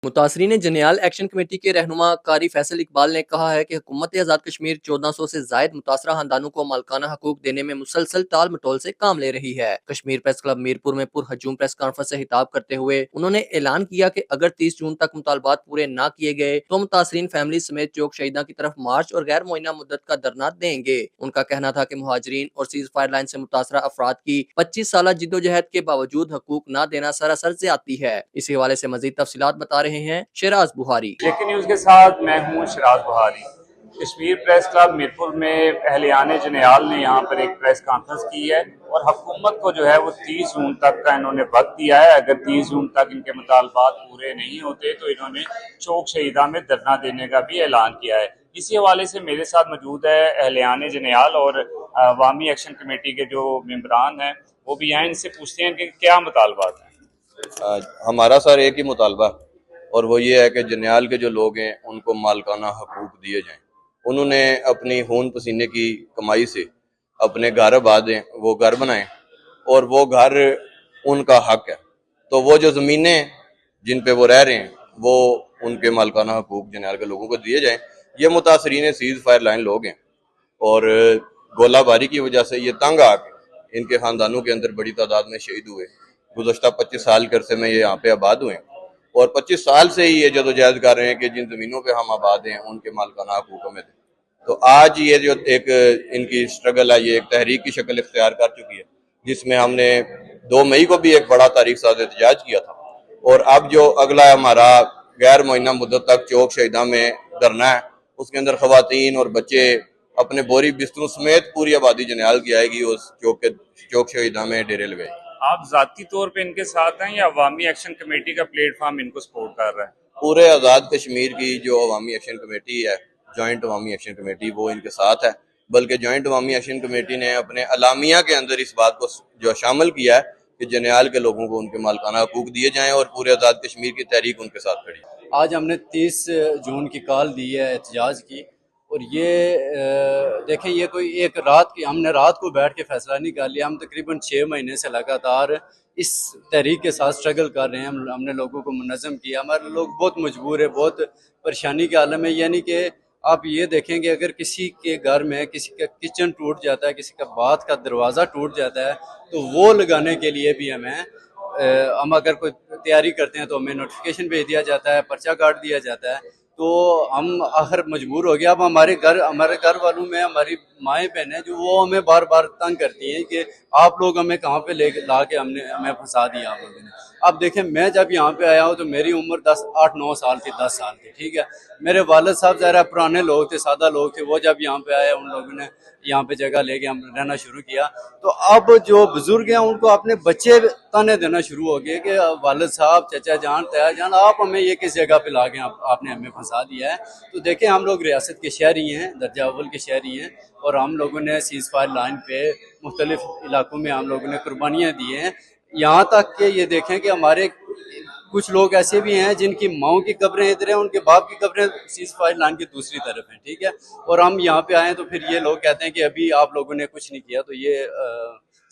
मुतासरीन जरनैल action committee के रहनुमा कारी फैसल इकबाल ने कहा है कि हुकूमत आज़ाद कश्मीर 1400 से जायद मुतासरा खानदानों को मालकाना हकूक देने में मुसलसल टाल मटोल से काम ले रही है। कश्मीर प्रेस क्लब मीरपुर में पुरहजूम प्रेस कॉन्फ्रेंस से खिताब करते हुए उन्होंने ऐलान किया कि अगर 30 जून तक मुतालबात पूरे न किए गए तो मुतासरीन फैमिली समेत चौक शहीदा की तरफ मार्च और गैर मुआयना मुद्दत का धरना देंगे। उनका कहना था कि मुहाजिरीन और सीज फायर लाइन से मुतासरा अफराद की 25 साल जिद्दोजहद के बावजूद हकूक न देना सरासर ज्यादती है। इसी हवाले से मजीद तफसीलात बता रहे हैं शराज बुहारी। ब्रेकिंग न्यूज़ के साथ मैं हूँ शराज बुहारी। कश्मीर प्रेस क्लब मीरपुर में अहलियान जरनैल ने यहाँ पर एक प्रेस कॉन्फ्रेंस की है और हुकूमत को जो है वो 30 जून तक का इन्होंने वक्त दिया है। अगर 30 जून तक इनके मुतालबात पूरे नहीं होते तो इन्होंने चौक शहीदा में धरना देने का भी ऐलान किया है। इसी हवाले से मेरे साथ मौजूद है अहलियान जरनैल और अवामी एक्शन कमेटी के जो मेंबरान हैं वो भी हैं। इनसे पूछते हैं कि क्या मुतालबात हैं। हमारा सर एक ही मुतालबा और वो ये है कि जरनैल के जो लोग हैं उनको मालकाना हकूक दिए जाएं। उन्होंने अपनी खून पसीने की कमाई से अपने घर आबाद हैं, वो घर बनाएं और वो घर उनका हक है। तो वो जो ज़मीनें जिन पे वो रह रहे हैं वो उनके मालकाना हकूक जरनैल के लोगों को दिए जाएं। ये मुतासरीन सीज फायर लाइन लोग हैं और गोलाबारी की वजह से ये तंग आके इनके ख़ानदानों के अंदर बड़ी तादाद में शहीद हुए। गुज़श्ता 25 साल के अरसे में ये यहाँ पे आबाद हुए और 25 साल से ही ये जदोजहद कर रहे हैं कि जिन ज़मीनों पे हम आबाद हैं उनके मालकाना हकूक हमें दें। तो आज ये जो एक इनकी स्ट्रगल है ये एक तहरीक की शक्ल इख्तियार कर चुकी है, जिसमें हमने 2 मई को भी एक बड़ा तारीख साज़ एहतजाज किया था और अब जो अगला हमारा गैर मुअय्यना मुद्दत तक चौक शहीदा में धरना है उसके अंदर ख़वातीन और बच्चे अपने बोरी बिस्तरों समेत पूरी आबादी जरनैल की आएगी उस चौक शहीदा में डेरे लगाएगी। आप जाती तौर पे इनके साथ हैं या अवामी एक्शन कमेटी का प्लेटफॉर्म इनको सपोर्ट कर रहा है? पूरे आज़ाद कश्मीर की जो अवामी एक्शन कमेटी है, जॉइंट अवामी एक्शन कमेटी, वो इनके साथ है। बल्कि जॉइंट अवामी एक्शन कमेटी ने अपने अलामिया के अंदर इस बात को जो शामिल किया है कि जरनैल के लोगों को उनके मालकाना हकूक दिए जाएं और पूरे आज़ाद कश्मीर की तहरीक उनके साथ खड़ी है। आज हमने 30 जून की कॉल दी है एहतजाज की और ये देखें ये कोई एक रात की हमने रात को बैठ के फैसला नहीं कर लिया। हम तकरीबन 6 महीने से लगातार इस तहरीक के साथ स्ट्रगल कर रहे हैं। हमने लोगों को मुनज़्ज़म किया। हमारे लोग बहुत मजबूर है, बहुत परेशानी के आलम है। यानी कि आप ये देखेंगे अगर किसी के घर में किसी का किचन टूट जाता है, किसी का बाथ का दरवाज़ा टूट जाता है तो वो लगाने के लिए भी हम अगर कोई तैयारी करते हैं तो हमें नोटिफिकेशन भेज दिया जाता है, पर्चा काट दिया जाता है। तो हम आखिर मजबूर हो गया। अब हमारे घर वालों में हमारी माएँ बहनें जो वो हमें बार बार तंग करती हैं कि आप लोग हमें कहाँ पे ला के हमें फंसा दिया आप लोगों ने। अब देखें मैं जब यहाँ पे आया हूँ तो मेरी उम्र 8-9 साल थी, 10 साल थी, ठीक है। मेरे वालिद साहब ज़रा पुराने लोग थे, सादा लोग थे, वो जब यहाँ पे आए उन लोगों ने यहाँ पे जगह लेके हम रहना शुरू किया। तो अब जो बुजुर्ग हैं उनको अपने बच्चे ताने देना शुरू हो गए कि वालिद साहब, चचा जान, ताया जान, आप हमें ये किस जगह पे ला के आपने हमें फंसा दिया है। तो देखें हम लोग रियासत के शहरी हैं, दर्जा अव्वल के शहरी हैं और हम लोगों ने सीज़ फायर लाइन पे मुख्तलिफ इलाकों में हम लोगों ने कुर्बानियाँ दी हैं। यहाँ तक कि ये देखें कि हमारे कुछ लोग ऐसे भी हैं जिनकी माओं की कब्रें इधर हैं, उनके बाप की कब्रें सीज़ फायर लाइन की दूसरी तरफ हैं, ठीक है। और हम यहाँ पे आए तो फिर ये लोग कहते हैं कि अभी आप लोगों ने कुछ नहीं किया। तो ये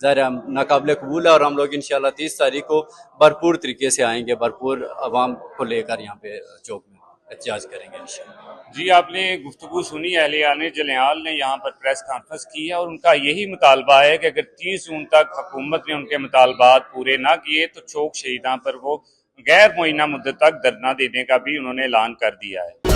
ज़ाहिर नाकाबिल कबूल है और हम लोग इंशाल्लाह 30 तारीख को भरपूर तरीके से आएंगे, भरपूर आवाम को लेकर यहाँ पे चौक में एहतजाज करेंगे इंशाल्लाह। जी, आपने गुफ्तगू सुनी। अहलियान जरनैल ने यहाँ पर प्रेस कॉन्फ्रेंस की है और उनका यही मुतालबा है कि अगर 30 जून तक हुकूमत ने उनके मुतालबात पूरे ना किए तो चौक शहीदा पर वो गैर मुअय्यना मुद्दत तक धरना देने का भी उन्होंने ऐलान कर दिया है।